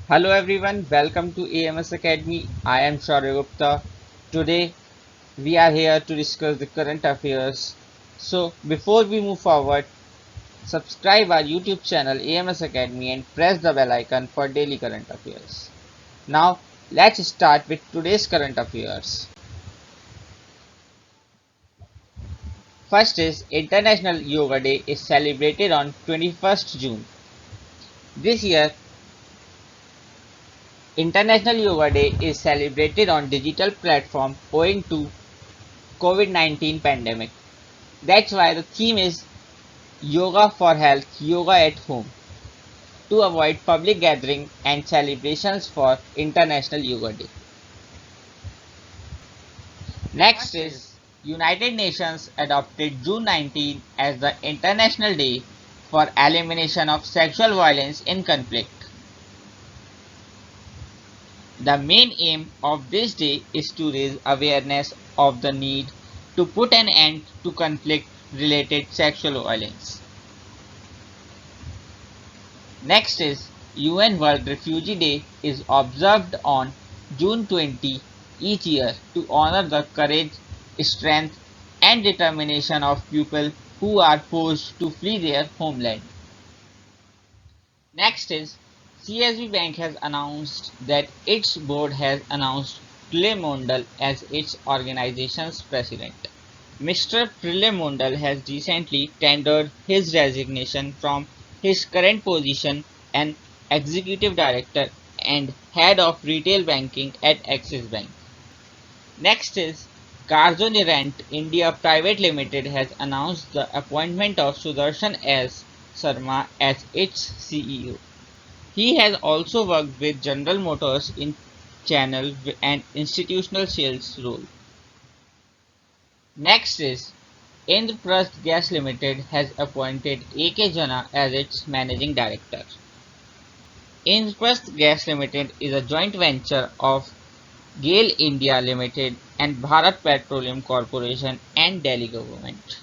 Hello everyone, welcome to AMS Academy. I am Shaurya Gupta. Today we are here to discuss the current affairs. So before we move forward, subscribe our YouTube channel AMS Academy and press the bell icon for daily current affairs. Now let's start with today's current affairs. First is International Yoga Day is celebrated on 21st June. This year International Yoga Day is celebrated on digital platform owing to COVID-19 pandemic. That's why the theme is Yoga for Health, Yoga at Home, to avoid public gathering and celebrations for International Yoga Day. Next is United Nations adopted June 19 as the International Day for Elimination of Sexual Violence in Conflict. The main aim of this day is to raise awareness of the need to put an end to conflict-related sexual violence. Next is UN World Refugee Day is observed on June 20 each year to honor the courage, strength and determination of people who are forced to flee their homeland. Next is CSB Bank has announced that its board has announced Pralay Mondal as its organization's president. Mr. Pralay Mondal has recently tendered his resignation from his current position as Executive Director and Head of Retail Banking at Axis Bank. Next is Carzonirent India Private Limited has announced the appointment of Sudarshan S. Sharma as its CEO. He has also worked with General Motors in channel and institutional sales role. Next is Indraprasth Gas Limited has appointed A.K. Jana as its managing director. Indraprasth Gas Limited is a joint venture of GAIL India Limited and Bharat Petroleum Corporation and Delhi government.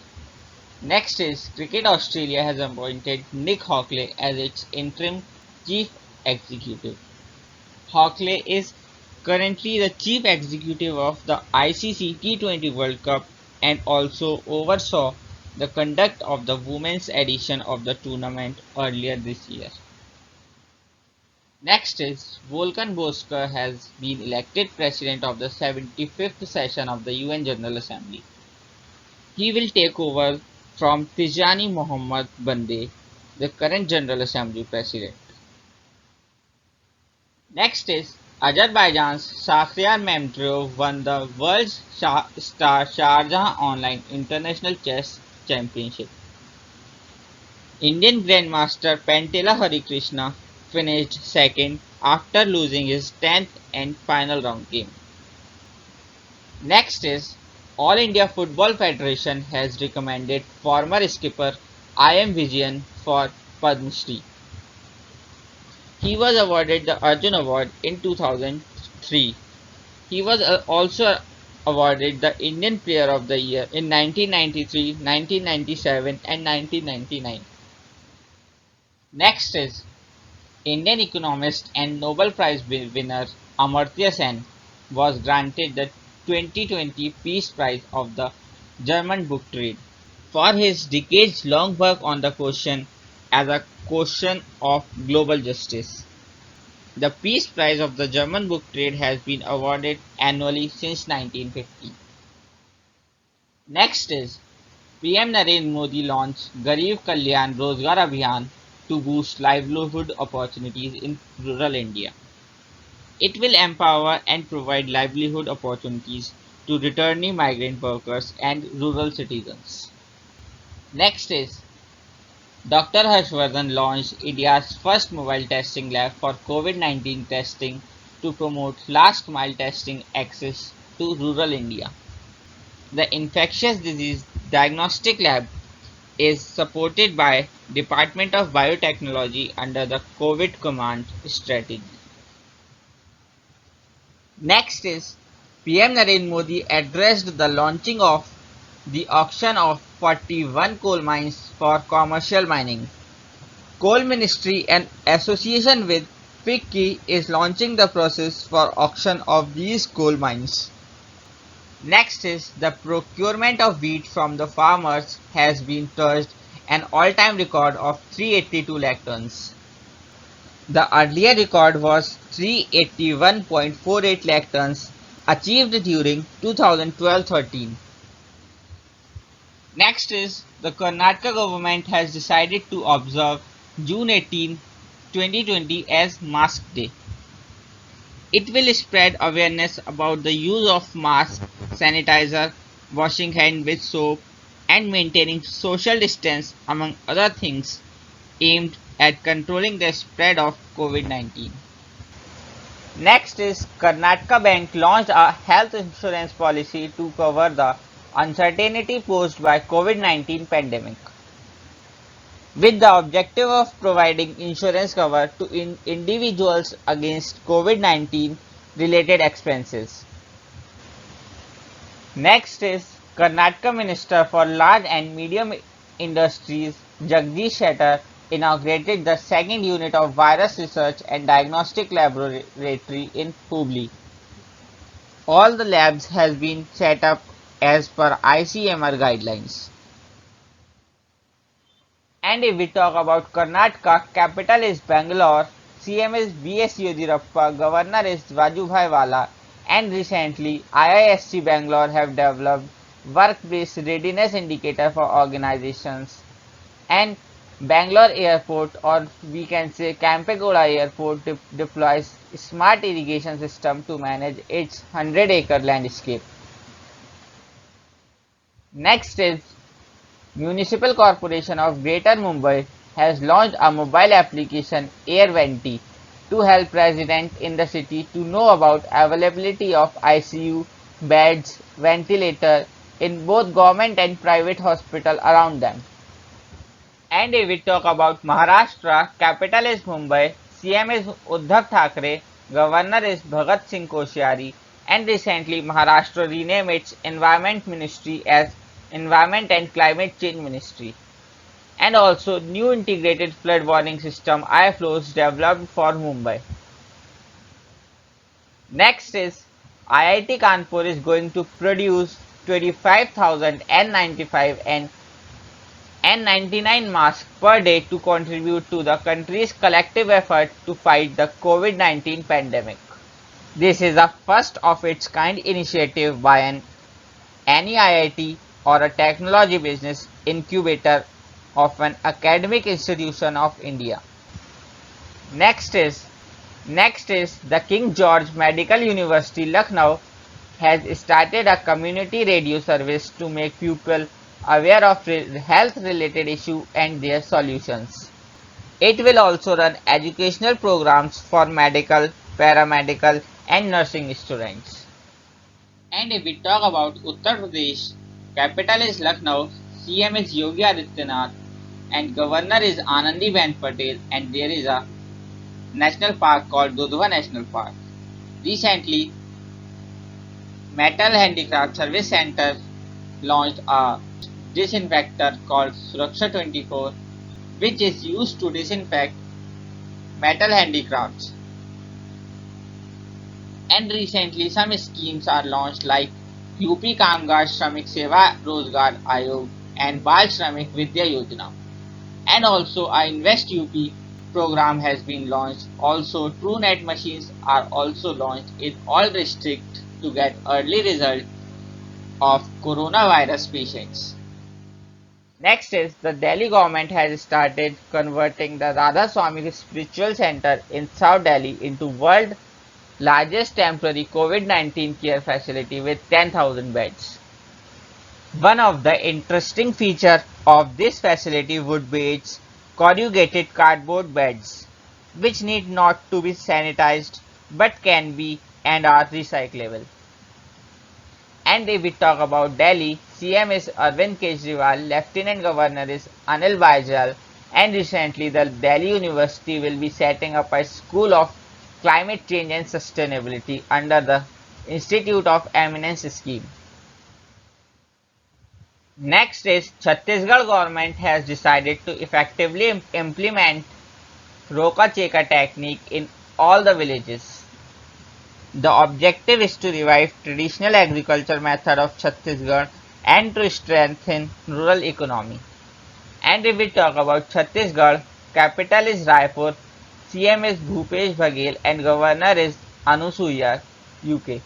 Next is Cricket Australia has appointed Nick Hawkley as its interim chief executive. Hawkley is currently the chief executive of the ICC T20 World Cup and also oversaw the conduct of the women's edition of the tournament earlier this year. Next is Volkan Bozkır has been elected president of the 75th session of the UN General Assembly. He will take over from Tijani Mohammad Bande, the current General Assembly president. Next is Azerbaijan's Shakhriar Mammadov won the World's Star Sharjah Online International Chess Championship. Indian Grandmaster Pentela Harikrishna finished second after losing his 10th and final round game. Next is All India Football Federation has recommended former skipper I.M. Vijayan for Padma Shri. He was awarded the Arjun Award in 2003. He was also awarded the Indian Player of the Year in 1993, 1997 and 1999. Next is Indian economist and Nobel Prize winner Amartya Sen was granted the 2020 Peace Prize of the German book trade for his decades-long work on the question as a question of global justice. The Peace Prize of the German book trade has been awarded annually since 1950. Next is PM Narendra Modi launched Garib Kalyan Rozgar Abhiyan to boost livelihood opportunities in rural India. It will empower and provide livelihood opportunities to returning migrant workers and rural citizens. Next is Dr. Harshvardhan launched India's first mobile testing lab for COVID-19 testing to promote last mile testing access to rural India. The infectious disease diagnostic lab is supported by Department of Biotechnology under the COVID Command Strategy. Next is PM Narendra Modi addressed the launching of the auction of 41 coal mines for commercial mining. Coal Ministry and association with FICCI is launching the process for auction of these coal mines. Next is the procurement of wheat from the farmers has been touched an all-time record of 382 lakh tons. The earlier record was 381.48 lakh tons achieved during 2012-13. Next is the Karnataka government has decided to observe June 18, 2020 as Mask Day. It will spread awareness about the use of mask, sanitizer, washing hands with soap, and maintaining social distance among other things aimed at controlling the spread of COVID-19. Next is Karnataka Bank launched a health insurance policy to cover the uncertainty posed by COVID-19 pandemic, with the objective of providing insurance cover to individuals against COVID-19 related expenses. Next is Karnataka Minister for Large and Medium Industries Jagdish Shettar inaugurated the second unit of Virus Research and Diagnostic Laboratory in Hubli. All the labs has been set up as per ICMR guidelines. And if we talk about Karnataka, capital is Bangalore, CM is B.S. Yediyurappa, Governor is Vajubhai Vala, and recently IISc Bangalore have developed work-based readiness indicator for organizations, and Bangalore Airport, or we can say Kempegoda Airport, deploys smart irrigation system to manage its 100-acre landscape. Next is Municipal Corporation of Greater Mumbai has launched a mobile application AirVenti to help residents in the city to know about availability of ICU beds, ventilator in both government and private hospital around them. And if we talk about Maharashtra, capital is Mumbai, CM is Uddhav Thackeray, Governor is Bhagat Singh Koshyari, and recently Maharashtra renamed its Environment Ministry as Environment and Climate Change Ministry. And also new integrated flood warning system IFLOS developed for Mumbai. Next is IIT Kanpur is going to produce 25,000 N95 and N99 masks per day to contribute to the country's collective effort to fight the COVID-19 pandemic. This is a first of its kind initiative by any IIT or a technology business incubator of an academic institution of India. Next is the King George Medical University Lucknow has started a community radio service to make people aware of health related issues and their solutions. It will also run educational programs for medical, paramedical and nursing students. And if we talk about Uttar Pradesh, capital is Lucknow, CM is Yogi Adityanath and Governor is Anandiben Patel, and there is a national park called Dudhwa National Park. Recently, Metal Handicraft Service Center launched a disinfector called Suraksha 24, which is used to disinfect metal handicrafts. And recently some schemes are launched like UP Kamgar Shramik Seva Rozgar Ayog and Bal Shramik Vidya Yojana. And also a Invest UP program has been launched. Also TrueNet machines are also launched in all districts to get early result of coronavirus patients. Next is the Delhi government has started converting the Radha Swami Spiritual Center in South Delhi into world largest temporary COVID-19 care facility with 10,000 beds. One of the interesting features of this facility would be its corrugated cardboard beds, which need not to be sanitized but can be and are recyclable. And if we talk about Delhi, CM is Arvind Kejriwal, Lieutenant Governor is Anil Baijal, and recently the Delhi University will be setting up a School of Climate Change and Sustainability under the Institute of Eminence scheme. Next is Chhattisgarh government has decided to effectively implement Roka Cheka technique in all the villages. The objective is to revive traditional agriculture method of Chhattisgarh and to strengthen rural economy. And if we talk about Chhattisgarh, capital is Raipur, CM is Bhupesh Baghel and Governor is Anusuya, UK.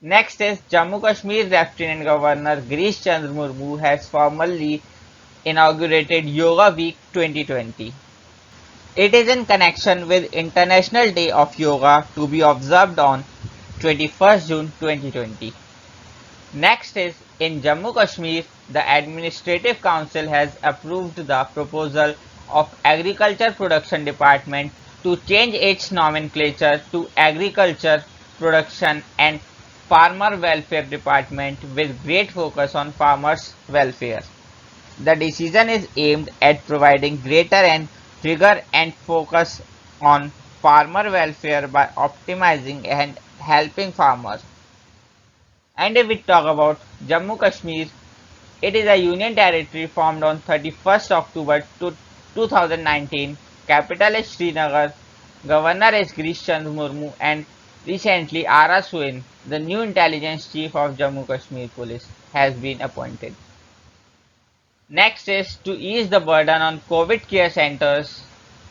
Next is Jammu Kashmir Lieutenant Governor Girish Chandra Murmu has formally inaugurated Yoga Week 2020. It is in connection with International Day of Yoga to be observed on 21st June 2020. Next is in Jammu Kashmir, the Administrative Council has approved the proposal of Agriculture Production Department to change its nomenclature to Agriculture Production and Farmer Welfare Department with great focus on farmers' welfare. The decision is aimed at providing greater and rigor and focus on farmer welfare by optimizing and helping farmers. And if we talk about Jammu Kashmir, it is a union territory formed on 31st October 2019. Capital is Srinagar. Governor is Girish Chandra Murmu and recently Ara Suin, the new intelligence chief of Jammu Kashmir Police, has been appointed. Next is to ease the burden on COVID care centers.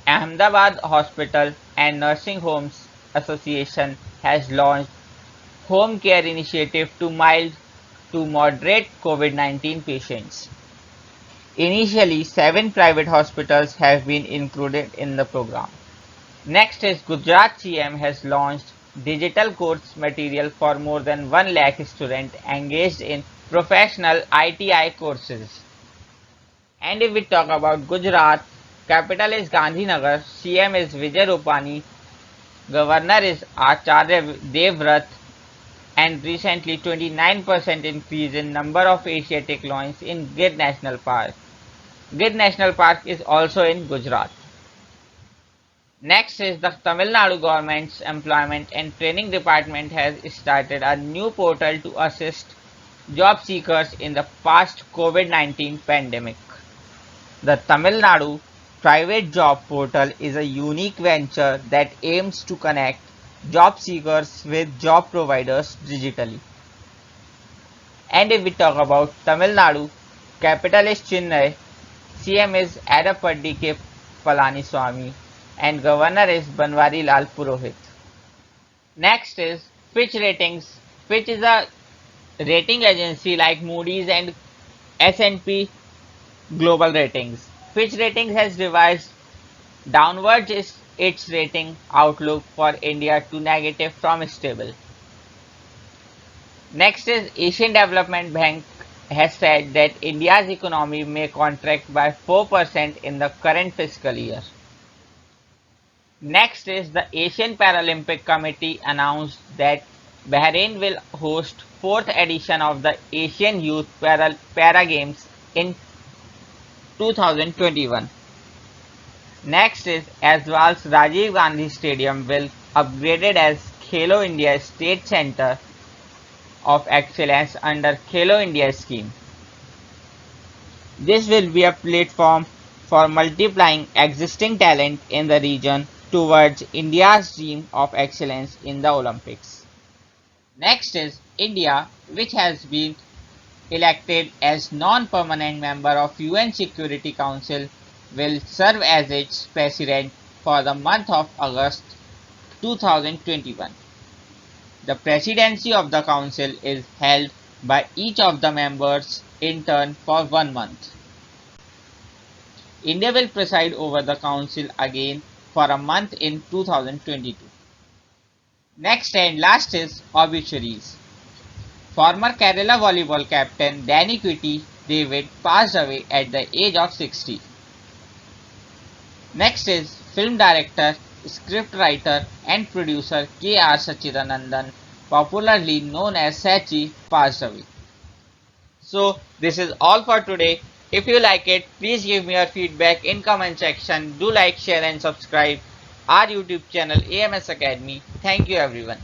Ahmedabad Hospital and Nursing Homes Association has launched home care initiative to mild to moderate COVID-19 patients. Initially, 7 private hospitals have been included in the program. Next is Gujarat CM has launched digital course material for more than 1 lakh students engaged in professional ITI courses. And if we talk about Gujarat, capital is Gandhinagar, CM is Vijay Rupani, Governor is Acharya Devvrat, and recently 29% increase in number of Asiatic lions in Gir National Park. Gir National Park is also in Gujarat. Next is the Tamil Nadu government's Employment and Training Department has started a new portal to assist job seekers in the past COVID-19 pandemic. The Tamil Nadu Private Job Portal is a unique venture that aims to connect job seekers with job providers digitally. And if we talk about Tamil Nadu, capital is Chennai, CM is Edappadi K. Palaniswamy and Governor is Banwari Lal Purohit. Next is Fitch Ratings. Fitch is a rating agency like Moody's and S&P Global Ratings. Fitch Ratings has revised downwards its rating outlook for India to negative from stable. Next is Asian Development Bank has said that India's economy may contract by 4% in the current fiscal year. Next is the Asian Paralympic Committee announced that Bahrain will host 4th edition of the Asian Youth Para Games in 2021. Next is Aswal's Rajiv Gandhi Stadium will upgraded as Khelo India State Center of Excellence under Khelo India scheme. This will be a platform for multiplying existing talent in the region towards India's dream of excellence in the Olympics. Next is India, which has been elected as non-permanent member of UN Security Council, will serve as its president for the month of August 2021. The presidency of the council is held by each of the members in turn for 1 month. India will preside over the council again for a month in 2022. Next and last is obituaries. Former Kerala volleyball captain Danny Quitty David passed away at the age of 60. Next is film director, scriptwriter and producer K.R. Sachidanandan, popularly known as Sachi, passed away. So this is all for today. If you like it, please give me your feedback in comment section. Do like, share and subscribe our YouTube channel AMS Academy. Thank you everyone.